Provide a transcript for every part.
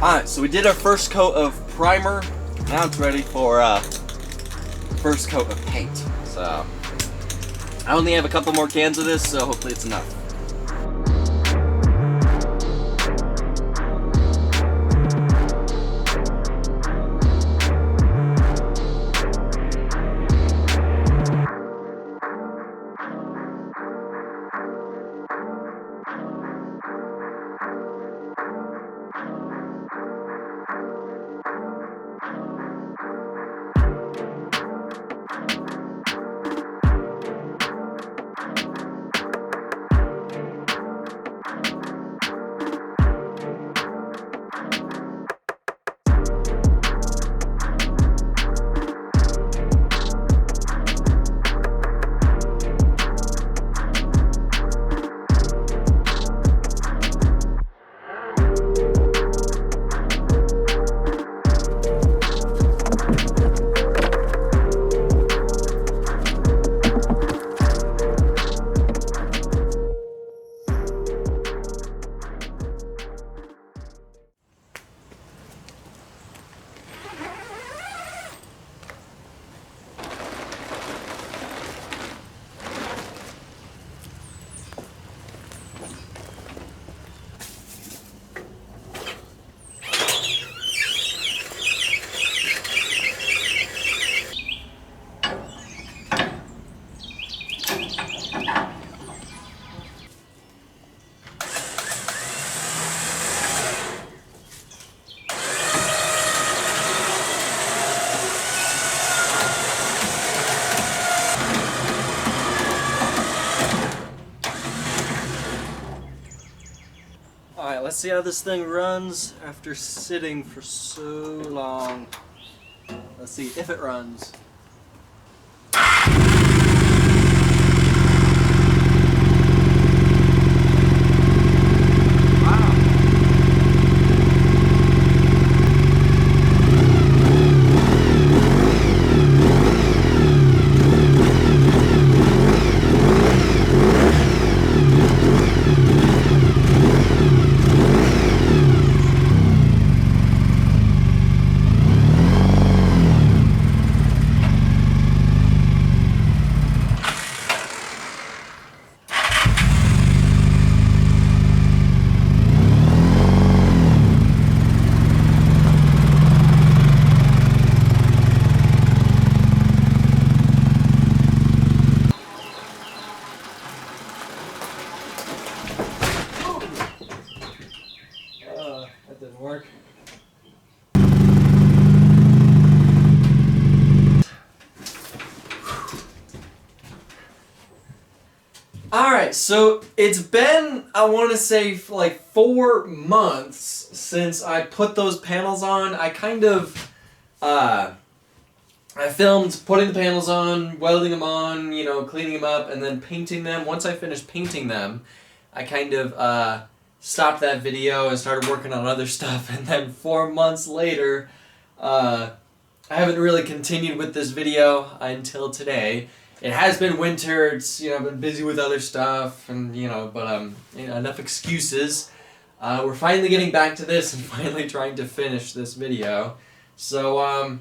Alright, so we did our first coat of primer. Now it's ready for first coat of paint. So I only have a couple more cans of this, so hopefully it's enough. Alright, let's see how this thing runs after sitting for so long. Let's see if it runs. That didn't work. Alright, so it's been, I want to say, like 4 months since I put those panels on. I kind of, I filmed putting the panels on, welding them on, you know, cleaning them up, and then painting them. Once I finished painting them, I kind of stopped that video and started working on other stuff. And then 4 months later, I haven't really continued with this video until today. It has been winter. It's, you know, I've been busy with other stuff, and you know, but you know, enough excuses. We're finally getting back to this and finally trying to finish this video. So I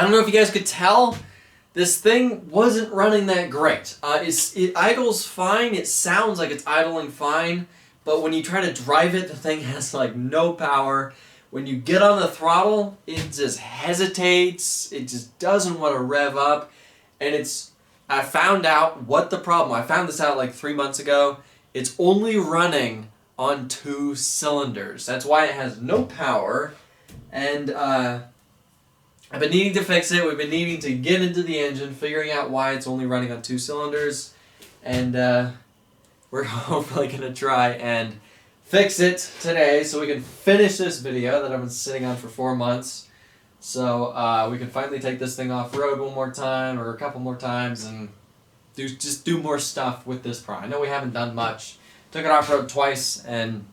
don't know if you guys could tell, this thing wasn't running that great. It idles fine. It sounds like it's idling fine, but when you try to drive it, the thing has like no power. When you get on the throttle, it just hesitates. It just doesn't want to rev up. And it's, I found out what the problem. I found this out like 3 months ago. It's only running on 2 cylinders. That's why it has no power. And I've been needing to fix it. We've been needing to get into the engine, figuring out why it's only running on 2 cylinders. And we're hopefully going to try and fix it today so we can finish this video that I've been sitting on for 4 months. So we can finally take this thing off-road one more time or a couple more times and just do more stuff with this product. I know we haven't done much. Took it off-road twice and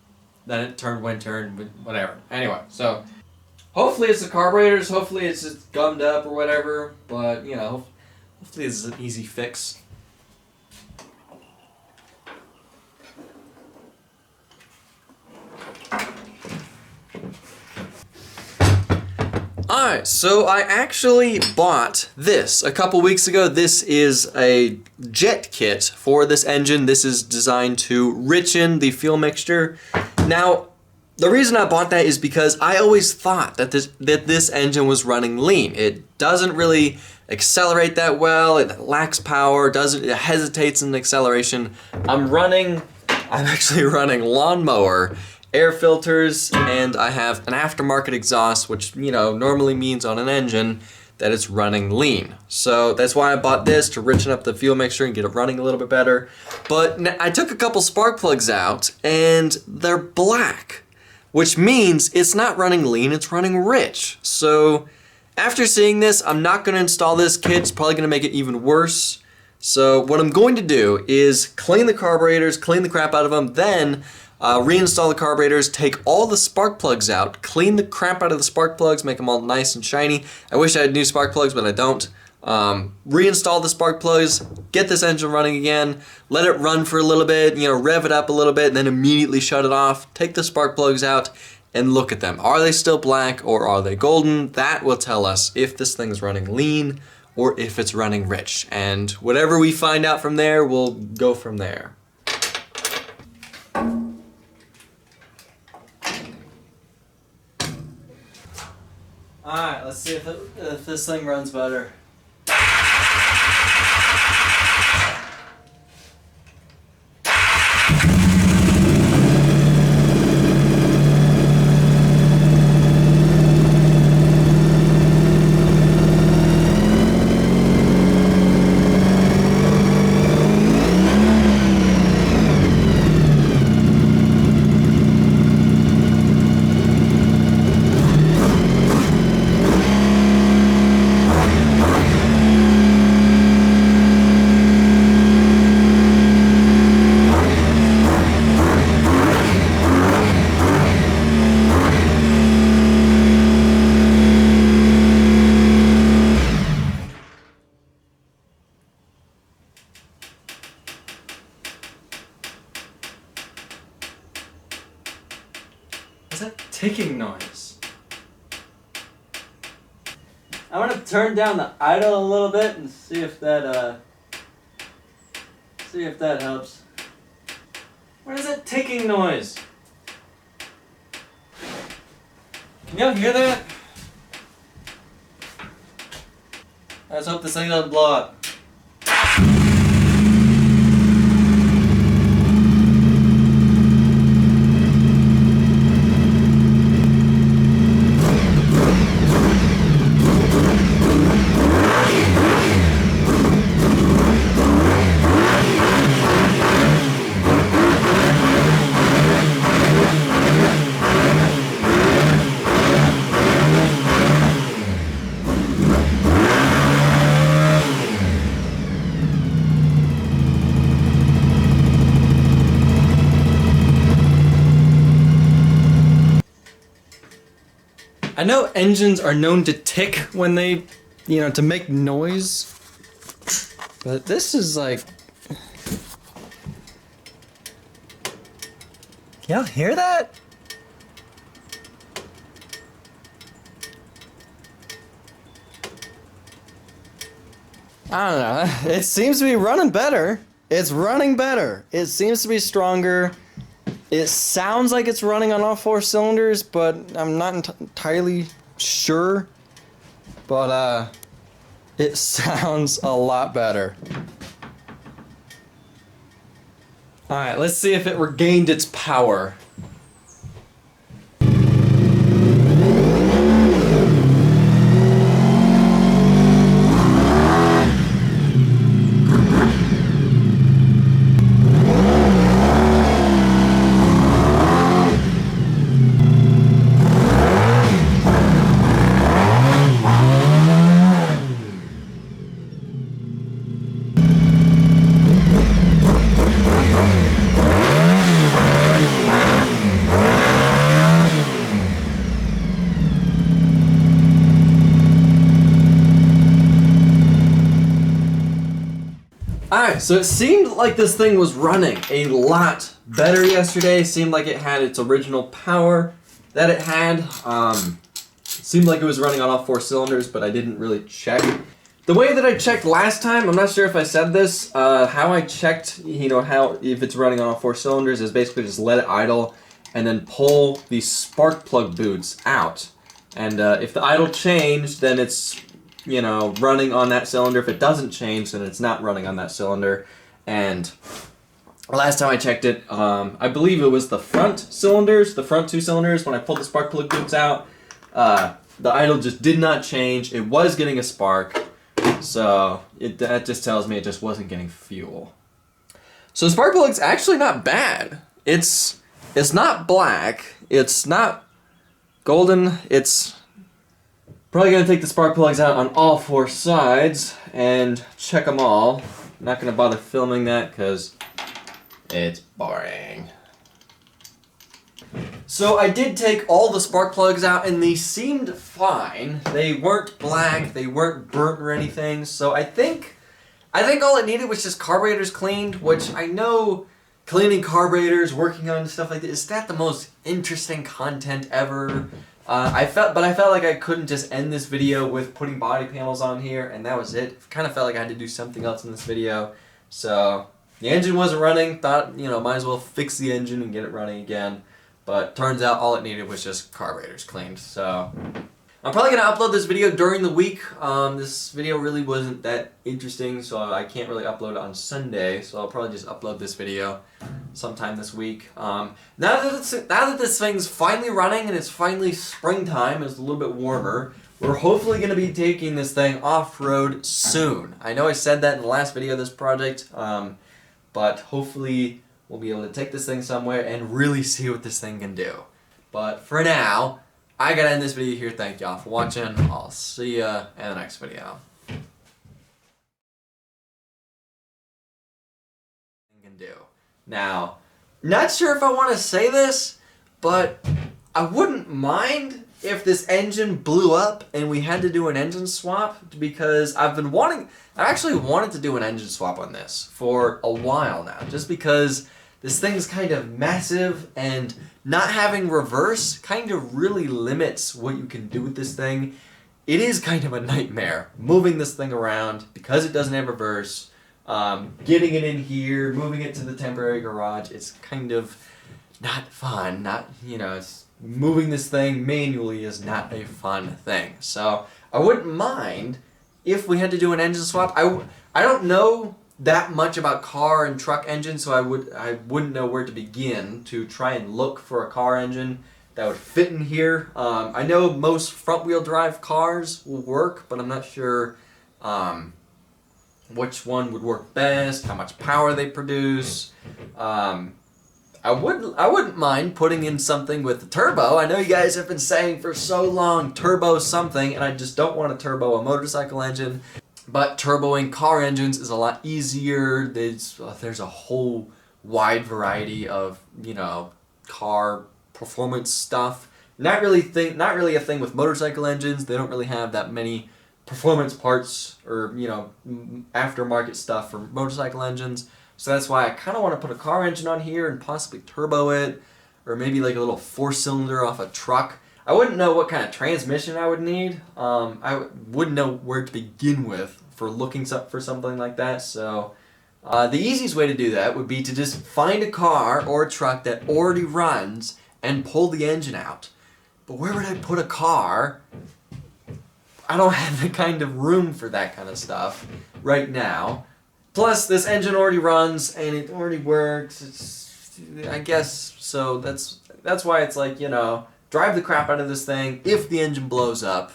then it turned winter and whatever. Anyway, so hopefully it's the carburetors. Hopefully it's just gummed up or whatever. But, you know, hopefully it's an easy fix. Alright, so I actually bought this a couple weeks ago. This is a jet kit for this engine. This is designed to richen the fuel mixture. Now, the reason I bought that is because I always thought that this engine was running lean. It doesn't really accelerate that well, it lacks power, it hesitates in acceleration. I'm actually running lawnmower, air filters, and I have an aftermarket exhaust, which, you know, normally means on an engine that it's running lean. So that's why I bought this, to richen up the fuel mixture and get it running a little bit better. But I took a couple spark plugs out and they're black, which means it's not running lean, it's running rich. So after seeing this, I'm not going to install this kit. It's probably going to make it even worse. So what I'm going to do is clean the carburetors, clean the crap out of them, then reinstall the carburetors, take all the spark plugs out, clean the crap out of the spark plugs, make them all nice and shiny. I wish I had new spark plugs, but I don't. Reinstall the spark plugs, get this engine running again, let it run for a little bit, you know, rev it up a little bit, and then immediately shut it off, take the spark plugs out, and look at them. Are they still black or are they golden? That will tell us if this thing's running lean or if it's running rich. And whatever we find out from there, we'll go from there. Alright, let's see if this thing runs better. What's that ticking noise? I'm gonna turn down the idle a little bit and see if that helps. What is that ticking noise? Can y'all hear that? Let's hope this thing doesn't blow up. I know engines are known to tick when they, you know, to make noise, but this is like, can y'all hear that? I don't know, it seems to be running better. It's running better. It seems to be stronger. It sounds like it's running on all 4 cylinders, but I'm not entirely sure. But it sounds a lot better. Alright, let's see if it regained its power. Alright, so it seemed like this thing was running a lot better yesterday. It seemed like it had its original power that it had. It seemed like it was running on all 4 cylinders, but I didn't really check. The way that I checked last time, I'm not sure if I said this, how I checked, if it's running on all 4 cylinders is basically just let it idle and then pull the spark plug boots out. And if the idle changed, then it's running on that cylinder. If it doesn't change, then it's not running on that cylinder. And last time I checked it, I believe it was the front cylinders, the front 2 cylinders, when I pulled the spark plug boots out, the idle just did not change. It was getting a spark, so that just tells me it just wasn't getting fuel. So the spark plug's actually not bad. It's not black, it's not golden, it's probably going to take the spark plugs out on all 4 sides and check them all. I'm not going to bother filming that because it's boring. So I did take all the spark plugs out and they seemed fine. They weren't black, they weren't burnt or anything. So I think all it needed was just carburetors cleaned, which I know cleaning carburetors, working on stuff like this, is that the most interesting content ever? I felt like I couldn't just end this video with putting body panels on here, and that was it. Kind of felt like I had to do something else in this video. So the engine wasn't running. Thought might as well fix the engine and get it running again. But turns out all it needed was just carburetors cleaned. So I'm probably gonna upload this video during the week. This video really wasn't that interesting, so I can't really upload it on Sunday. So I'll probably just upload this video sometime this week. Now that this thing's finally running and it's finally springtime, it's a little bit warmer, we're hopefully going to be taking this thing off-road soon. I know I said that in the last video of this project, but hopefully we'll be able to take this thing somewhere and really see what this thing can do. But for now, I gotta end this video here. Thank y'all for watching. I'll see ya in the next video. Now, not sure if I want to say this, but I wouldn't mind if this engine blew up and we had to do an engine swap, because I've actually wanted to do an engine swap on this for a while now, just because this thing's kind of massive and not having reverse kind of really limits what you can do with this thing. It is kind of a nightmare moving this thing around because it doesn't have reverse. Getting it in here, moving it to the temporary garage, it's kind of not fun. It's moving this thing manually is not a fun thing. So I wouldn't mind if we had to do an engine swap. I don't know that much about car and truck engines, so I wouldn't know where to begin to try and look for a car engine that would fit in here. I know most front-wheel drive cars will work, but I'm not sure which one would work best, how much power they produce. I wouldn't mind putting in something with the turbo. I know you guys have been saying for so long turbo something, and I just don't want to turbo a motorcycle engine. But turboing car engines is a lot easier. There's a whole wide variety of car performance stuff. Not really a thing with motorcycle engines. They don't really have that many performance parts or aftermarket stuff for motorcycle engines. So that's why I kind of want to put a car engine on here and possibly turbo it, or maybe like a little 4-cylinder off a truck. I wouldn't know what kind of transmission I would need. I wouldn't know where to begin with for looking for something like that. So the easiest way to do that would be to just find a car or a truck that already runs and pull the engine out. But where would I put a car? I don't have the kind of room for that kind of stuff right now. Plus, this engine already runs and it already works. I guess so. That's why it's like, you know, drive the crap out of this thing. If the engine blows up,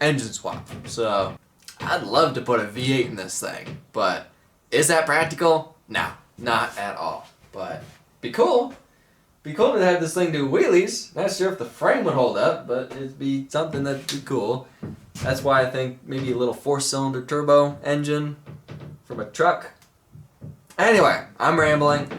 engine swap. So I'd love to put a V8 in this thing, but is that practical? No, not at all. But be cool. Be cool to have this thing do wheelies. Not sure if the frame would hold up, but it'd be something that'd be cool. That's why I think maybe a little 4-cylinder turbo engine from a truck. Anyway, I'm rambling.